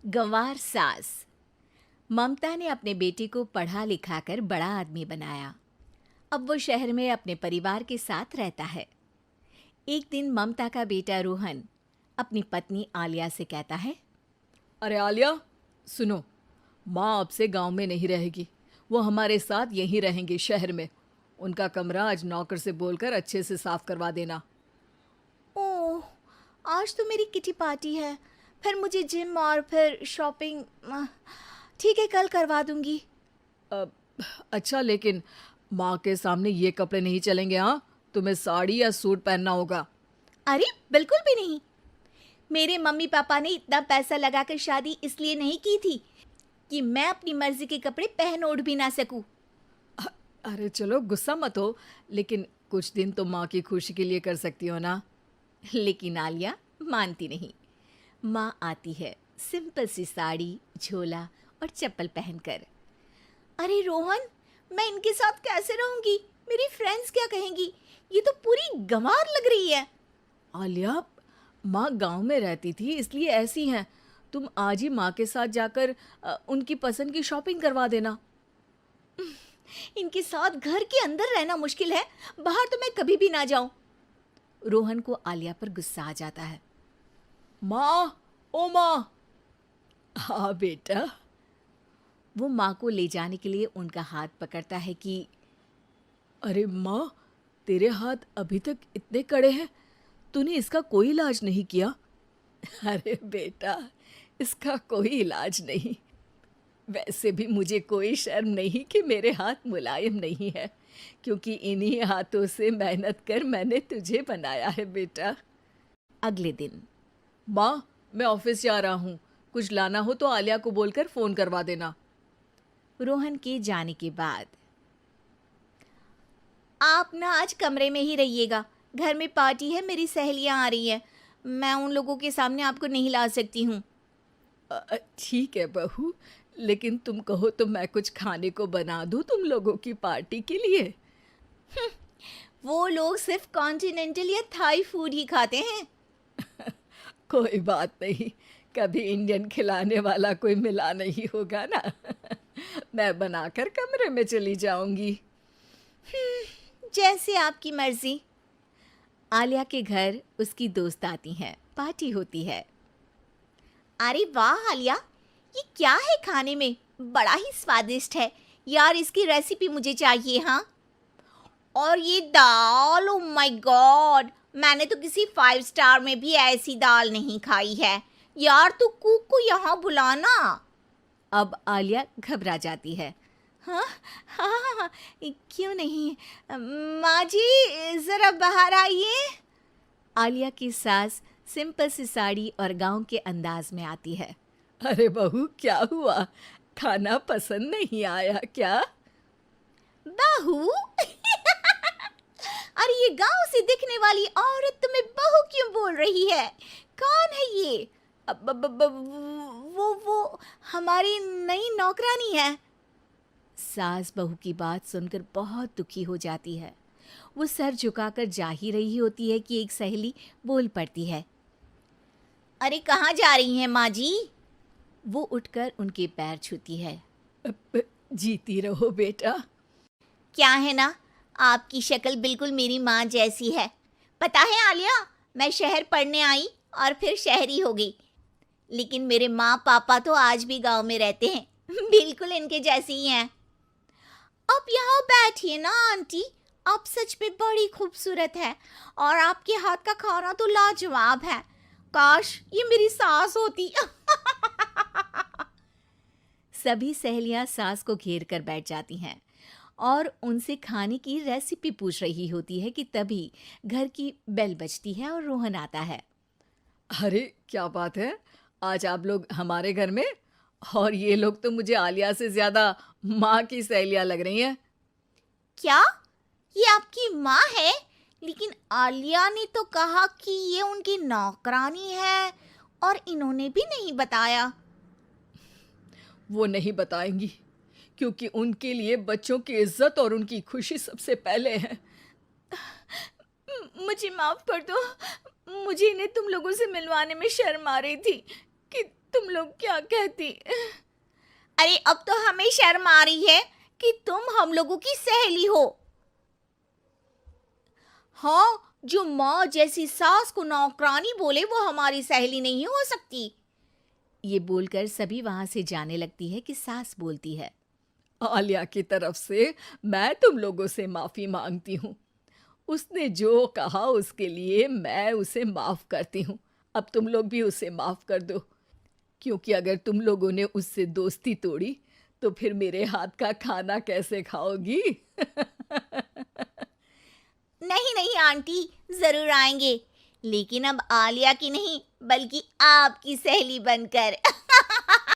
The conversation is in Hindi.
गंवार सास। ममता ने अपने बेटे को पढ़ा लिखाकर बड़ा आदमी बनाया। अब वो शहर में अपने परिवार के साथ रहता है। एक दिन ममता का बेटा रोहन अपनी पत्नी आलिया से कहता है, अरे आलिया, सुनो, माँ अब से गांव में नहीं रहेगी। वो हमारे साथ यहीं रहेंगे शहर में। उनका कमरा आज नौकर से बोलकर अच्छे से साफ करवा देना। ओह, आज तो मेरी किटी पार्टी है, फिर मुझे जिम और फिर शॉपिंग। ठीक है, कल करवा दूंगी। अ, अच्छा, लेकिन माँ के सामने ये कपड़े नहीं चलेंगे। हाँ, तुम्हें साड़ी या सूट पहनना होगा। अरे बिल्कुल भी नहीं। मेरे मम्मी पापा ने इतना पैसा लगाकर शादी इसलिए नहीं की थी कि मैं अपनी मर्जी के कपड़े पहन ओढ़ भी ना सकूं। अरे चलो, गुस्सा मत हो, लेकिन कुछ दिन तो माँ की खुशी के लिए कर सकती हो ना। लेकिन आलिया मानती नहीं। माँ आती है सिंपल सी साड़ी, झोला और चप्पल पहनकर। अरे रोहन, मैं इनके साथ कैसे रहूंगी? मेरी फ्रेंड्स क्या कहेंगी? ये तो पूरी गंवार लग रही है। आलिया, माँ गांव में रहती थी इसलिए ऐसी हैं। तुम आज ही माँ के साथ जाकर उनकी पसंद की शॉपिंग करवा देना। इनके साथ घर के अंदर रहना मुश्किल है, बाहर तो मैं कभी भी ना जाऊं। रोहन को आलिया पर गुस्सा आ जाता है। माँ, ओ माँ। हाँ बेटा। वो माँ को ले जाने के लिए उनका हाथ पकड़ता है कि अरे माँ, तेरे हाथ अभी तक इतने कड़े हैं, तूने इसका कोई इलाज नहीं किया? अरे बेटा, इसका कोई इलाज नहीं। वैसे भी मुझे कोई शर्म नहीं कि मेरे हाथ मुलायम नहीं है, क्योंकि इन्हीं हाथों से मेहनत कर मैंने तुझे बनाया है बेटा। अगले दिन। माँ, मैं ऑफिस जा रहा हूँ। कुछ लाना हो तो आलिया को बोलकर फ़ोन करवा देना। रोहन के जाने के बाद, आप ना आज कमरे में ही रहिएगा, घर में पार्टी है, मेरी सहेलियां आ रही हैं, मैं उन लोगों के सामने आपको नहीं ला सकती हूँ। ठीक है बहू, लेकिन तुम कहो तो मैं कुछ खाने को बना दूँ तुम लोगों की पार्टी के लिए। वो लोग सिर्फ कॉन्टिनेंटल या थाई फूड ही खाते हैं। कोई बात नहीं, कभी इंडियन खिलाने वाला कोई मिला नहीं होगा ना। मैं बनाकर कमरे में चली जाऊंगी। जैसे आपकी मर्जी। आलिया के घर उसकी दोस्त आती हैं, पार्टी होती है। अरे वाह आलिया, ये क्या है खाने में? बड़ा ही स्वादिष्ट है यार, इसकी रेसिपी मुझे चाहिए। हाँ, और ये दाल, ओ माय गॉड, मैंने तो किसी 5 स्टार में भी ऐसी दाल नहीं खाई है। यार तू कुक को यहाँ बुलाना। अब आलिया घबरा जाती है। हाँ हाँ हाँ हाँ, क्यों नहीं। माँ जी ज़रा बाहर आइए। आलिया की सास सिंपल सी साड़ी और गांव के अंदाज में आती है। अरे बहू, क्या हुआ? खाना पसंद नहीं आया क्या? बहू? अरे ये गांव से दिखने वाली औरत तुम्हें बहू क्यों बोल रही है? कौन है ये? वो हमारी नई नौकरानी है। सास बहू की बात सुनकर बहुत दुखी हो जाती है। वो सर झुकाकर जा ही रही होती है कि एक सहेली बोल पड़ती है। अरे कहाँ जा रही हैं माँ जी? वो उठकर उनके पैर छूती है। जीती रहो बेटा। क्या है ना, आपकी शक्ल बिल्कुल मेरी माँ जैसी है। पता है आलिया, मैं शहर पढ़ने आई और फिर शहरी हो गई, लेकिन मेरे माँ पापा तो आज भी गांव में रहते हैं, बिल्कुल इनके जैसे ही हैं। आप यहाँ बैठिए ना आंटी, आप सच में बड़ी खूबसूरत है और आपके हाथ का खाना तो लाजवाब है। काश ये मेरी सास होती। सभी सहेलियां सास को घेर कर बैठ जाती हैं और उनसे खाने की रेसिपी पूछ रही होती है कि तभी घर की बेल बजती है और रोहन आता है। अरे क्या बात है, आज आप लोग हमारे घर में? और ये लोग तो मुझे आलिया से ज़्यादा माँ की सहेलियाँ लग रही हैं। क्या ये आपकी माँ है? लेकिन आलिया ने तो कहा कि ये उनकी नौकरानी है और इन्होंने भी नहीं बताया। वो नहीं बताएंगी, क्योंकि उनके लिए बच्चों की इज्जत और उनकी खुशी सबसे पहले है। मुझे माफ कर दो, मुझे इन्हें तुम लोगों से मिलवाने में शर्म आ रही थी कि तुम लोग क्या कहती? अरे अब तो हमें शर्म आ रही है कि तुम हम लोगों की सहेली हो। हाँ, जो माँ जैसी सास को नौकरानी बोले वो हमारी सहेली नहीं हो सकती। ये बोलकर सभी वहां से जाने लगती है कि सास बोलती है, आलिया की तरफ से मैं तुम लोगों से माफ़ी मांगती हूँ। उसने जो कहा उसके लिए मैं उसे माफ़ करती हूँ। अब तुम लोग भी उसे माफ़ कर दो, क्योंकि अगर तुम लोगों ने उससे दोस्ती तोड़ी तो फिर मेरे हाथ का खाना कैसे खाओगी? नहीं नहीं आंटी, जरूर आएंगे, लेकिन अब आलिया की नहीं बल्कि आपकी सहेली बनकर।